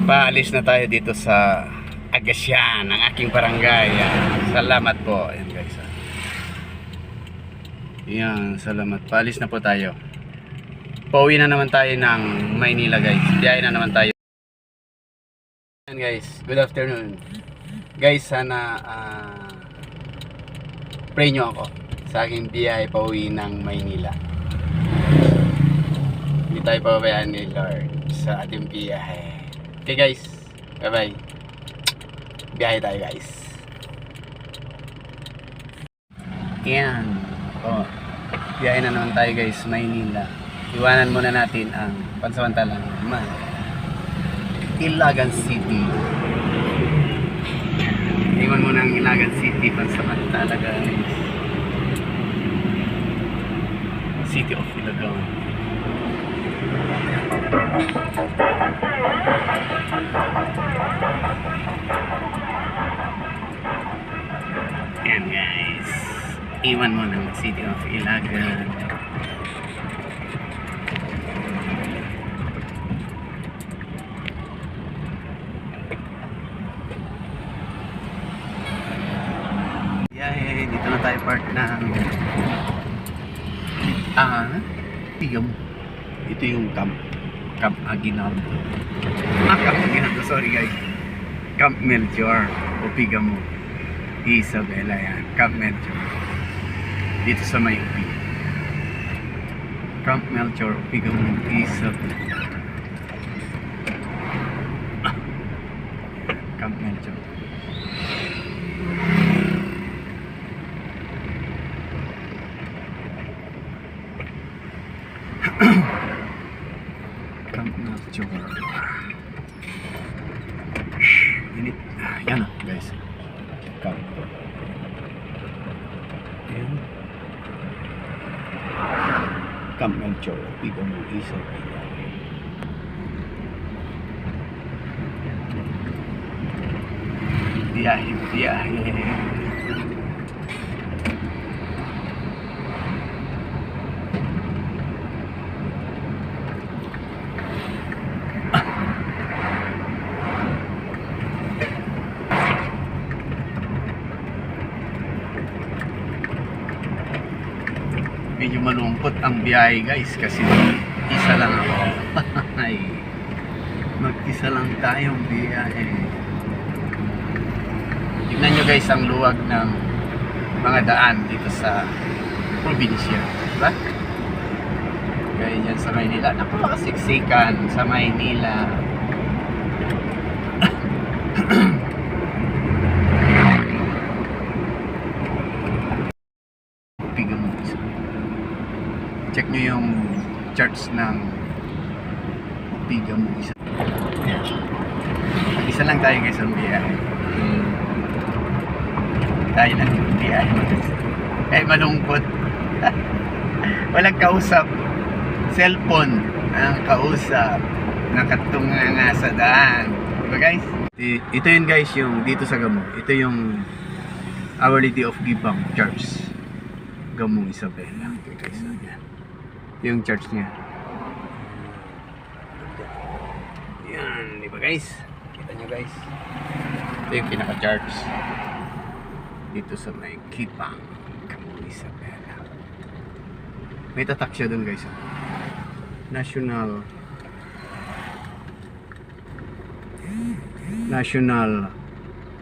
Paalis na tayo dito sa Agasyan, ang aking barangay. Salamat po. Ayan guys. Ayan, salamat. Paalis na po tayo. Pauwi na naman tayo ng Maynila guys. Biyahe na naman tayo. Ayan guys, good afternoon. Guys, sana pray nyo ako sa aking biyahe pauwi ng Maynila. Hindi tayo pababayaan ni Lord sa ating biyahe. Okay guys, bye bye. Biyahe tayo guys. Yan. Biyahe na naman tayo guys, Maynila. Iwanan muna natin ang pansamantalang Ilagan City. Iwan muna ang Ilagan City pansamantala guys. City of Ilagan. Ayan guys, iwan mo ng City of Ilagan. Dito na tayo part ng Pigamo. Ito yung Camp Aguinaldo. Camp Aguinaldo, sorry guys. Camp Melchor o Pigamo, Isabela yan. Camp Melchor dito sa may UP. Camp Melchor o Pigamo, Isabela. Camp Melchor. Camp Melchor. Init. Yan guys. Camp. Ayan. Camp Melchor. Pigamo, Isabela. Biyahe. Medyo malungkot ang biyahe guys kasi isa lang ako. Mag-isa lang tayong biyahe. Tignan nyo guys ang luwag ng mga daan dito sa probinsya, diba? Kaya dyan sa Maynila, napakasiksikan sa Maynila. Check nyo yung charts ng Pigamo. Isa lang tayo guys ang biyahe. Tayo lang yung biyahe. Malungkot. Walang kausap. Cellphone ang kausap. Nakatunga nga sa daan. Diba guys? Ito yun guys yung dito sa Gamo. Ito yung Our Lady of Gibang Church. Gamo, Isabela. Okay guys, yan. Yung church niya. Yan, di ba guys? Kita nyo guys. Ito yung pinaka-church. Dito sa may Gibang, Gamo, Isabela. May tatak siya dun guys. National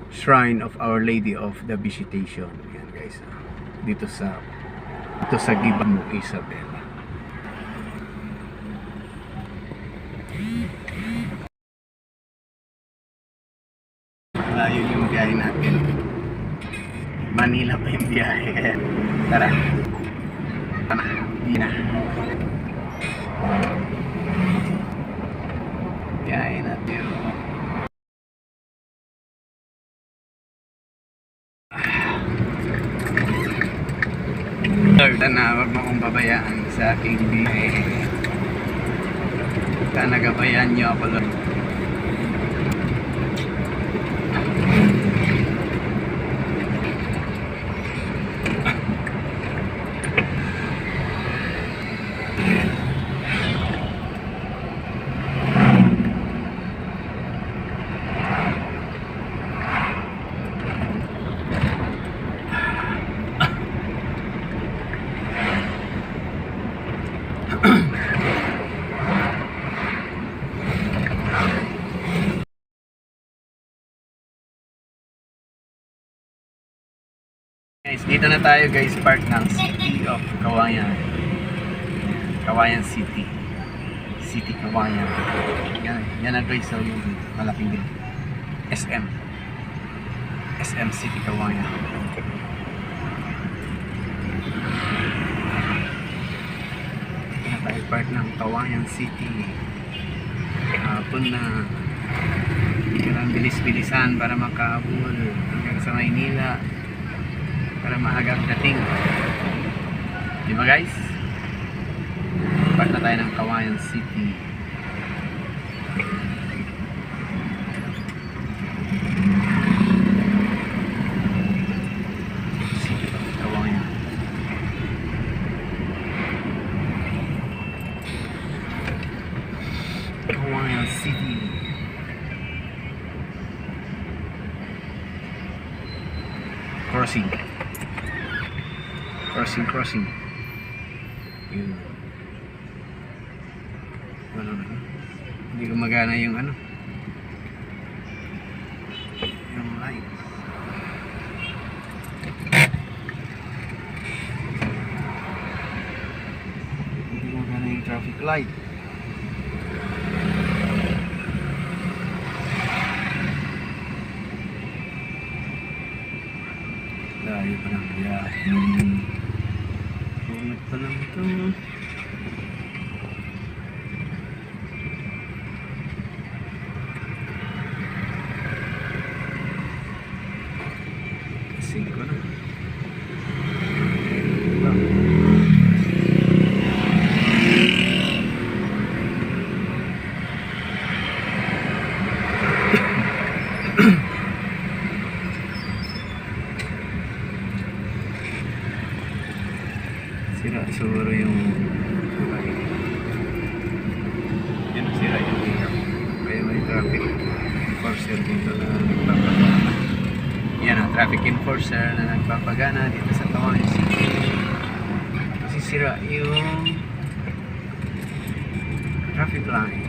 Shrine of Our Lady of the Visitation. Yan guys. Dito sa Gibang, Isabela. Malayo yung biyahe natin. Manila pa yung biyahe. Tara. Hindi na. Biyahe natin. Lord, wag mo kong pabayaan sa aking biyahe. Sana gabayan niyo ako, Lord. Dito na tayo guys, park ng City of Kawayan. Kawayan City. City Kawayan. Yan na guys, so yung malaking din. SM City Kawayan. Dito na tayo park ng Kawayan City. Hapon na. Kailangan bilis-bilisan para makaabol hanggang sa Maynila para maagang dating. Di ba guys? Park na tayo ng Kawayan City. City of Kawayan. Kawayan City. Crossing. Yun. Ano na? Hindi gumagana yung ano. Yung light. Hindi gumagana yung traffic light. Layo pa ng biyahe. Punit pa lang ito. Kasing ko na. Sira siguro yung yan, sira yung kaya may traffic enforcer dito na nagpapagana. Yan ang traffic enforcer na nagpapagana dito sa Kawayan City. Kasi sira yung traffic line.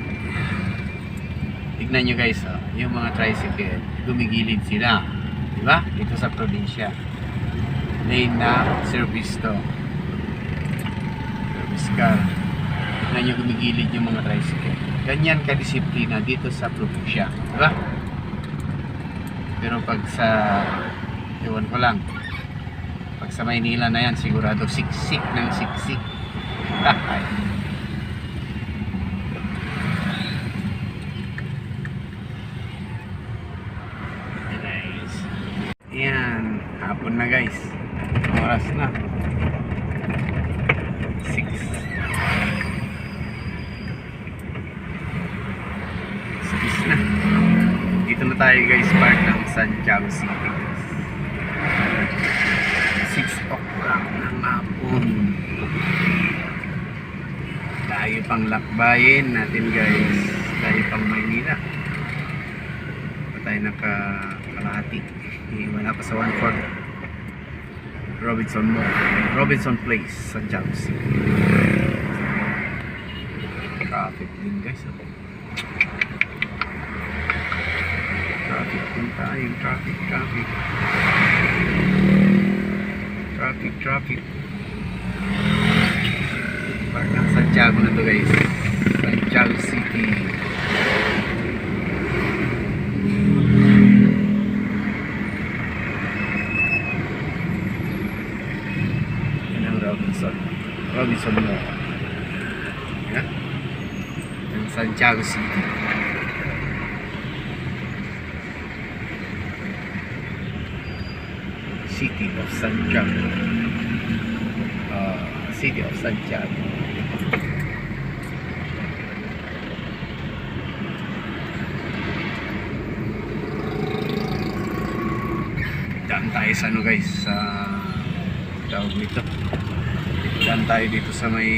Tignan nyo guys, yung mga tricycle gumigilid sila, diba? Dito sa probinsya lane na service to, car. Na nyo gumigilid yung mga tricycle. Ganyan kadisiplina dito sa probinsya, diba? Pero pag sa ewan ko lang, pag sa Maynila na yan, sigurado siksik ng siksik. Guys, yan, hapon na guys, oras na 6 na. Dito na tayo guys, park ng Santiago City. 6 o'clock ng hapon. Tayo pang lakbayin natin guys. Tayo pang Maynila. Pa tayo nakakalahati. Wala pa sa 1/4 Robinson Place, Santiago City. Traffic din guys. Traffic din tayo. Traffic. Park ng Santiago na to guys. Santiago City. Robinson Mall. Yan. Ang Santiago City. City of Santiago. City of Santiago. Daan tayo sa ano guys, sa tawag nito. Daan tayo dito sa may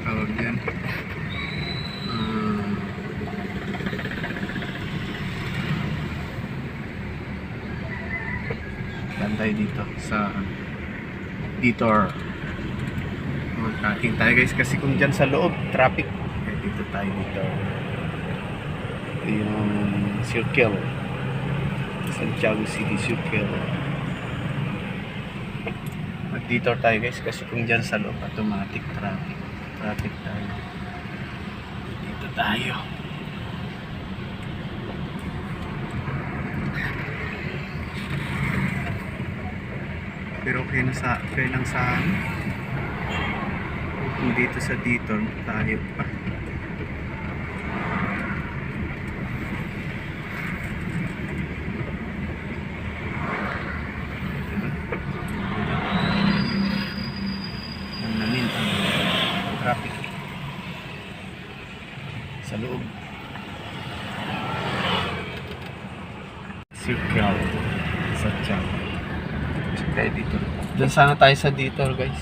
tawag dyan. Daan tayo dito sa detour. Mag-tracking tayo guys kasi kung dyan sa loob traffic, eh, dito tayo dito. Ito yung circle, Santiago City Circle. Dito tayo guys, kasi kung dyan sa loob, automatic traffic. Traffic tayo. Dito tayo. Pero okay lang sa amin. Kung dito sa dito tayo pa. Ang namin ang traffic sa loob. Circle sa Tiang. Kaya dito. Diyan sana tayo sa dito guys.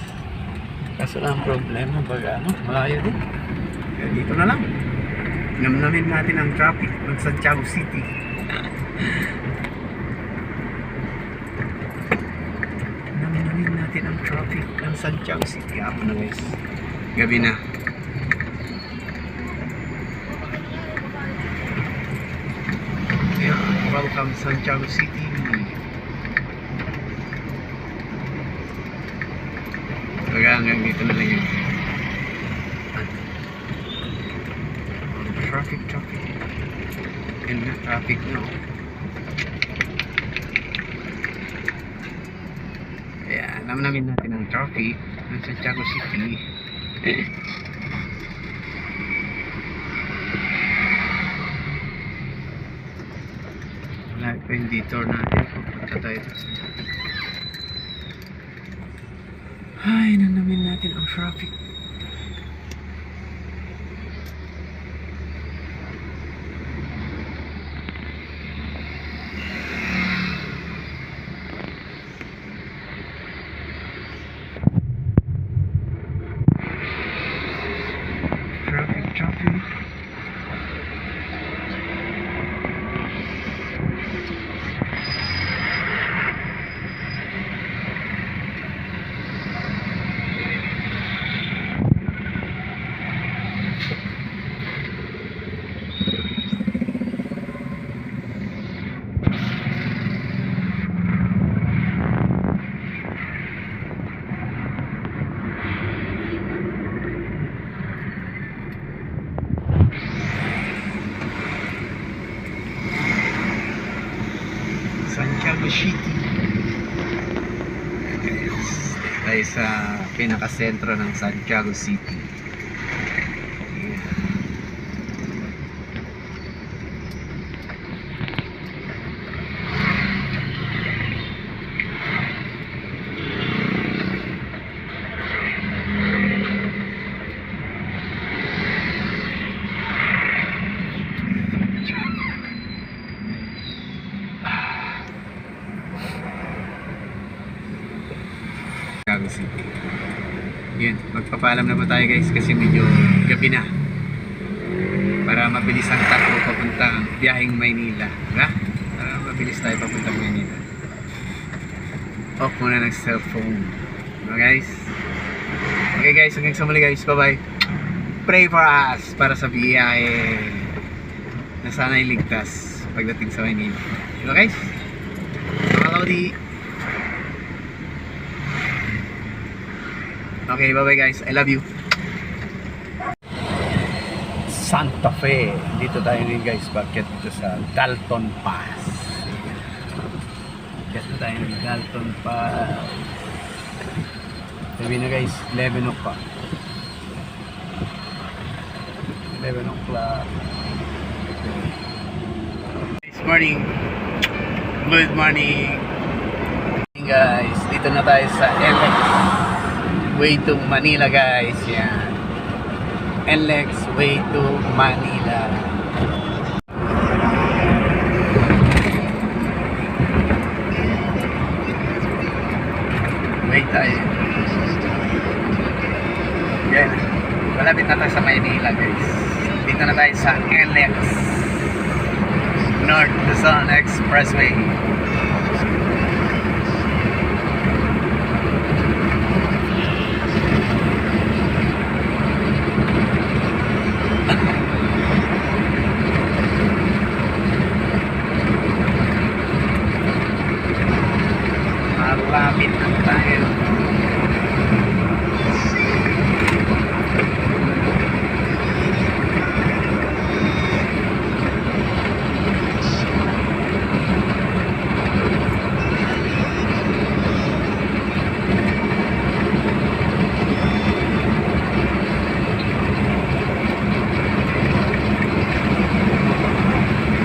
Kaso lang ang problema baga malayo din. Kaya dito na lang. Namnamin natin ang traffic ng Santiago City. Namnamin natin ang traffic ng Santiago City. Apo na guys. Gabi na. Yeah, welcome Santiago City. Hanggang dito na lang yun. Traffic. Yan na, traffic na. Kaya, namin natin ang traffic ng Santiago City. Wala pa yung detour natin. Pupunta tayo. Ay, nanamin natin ang traffic. Traffic. Santiago City. Tayo sa pinakasentro ng Santiago City. Santiago City. Yun, magpapaalam na po tayo guys kasi medyo gabi na. Para mabilis ang takbo papuntang biyaheng Maynila. Diba? Para mabilis tayo papuntang Maynila. Off muna ng cellphone. Okay guys? Okay guys, hanggang sa muli guys. Bye bye. Pray for us para sa biyahe na sana'y ligtas pagdating sa Maynila. Diba guys? Mga Lodi. Okay, bye-bye guys. I love you. Santa Fe. Dito tayo rin guys. Bakit dito sa Dalton Pass. Dito tayo rin Dalton Pass. Sabi na guys, 11 o'clock. 11 o'clock. Good morning. Good morning. Guys, dito na tayo sa LX. Way to Manila guys, yan. NLEX way to Manila. Wait tayo. Yan. Malapit na tayo sa Manila guys. Dito na tayo sa NLEX North Luzon Expressway.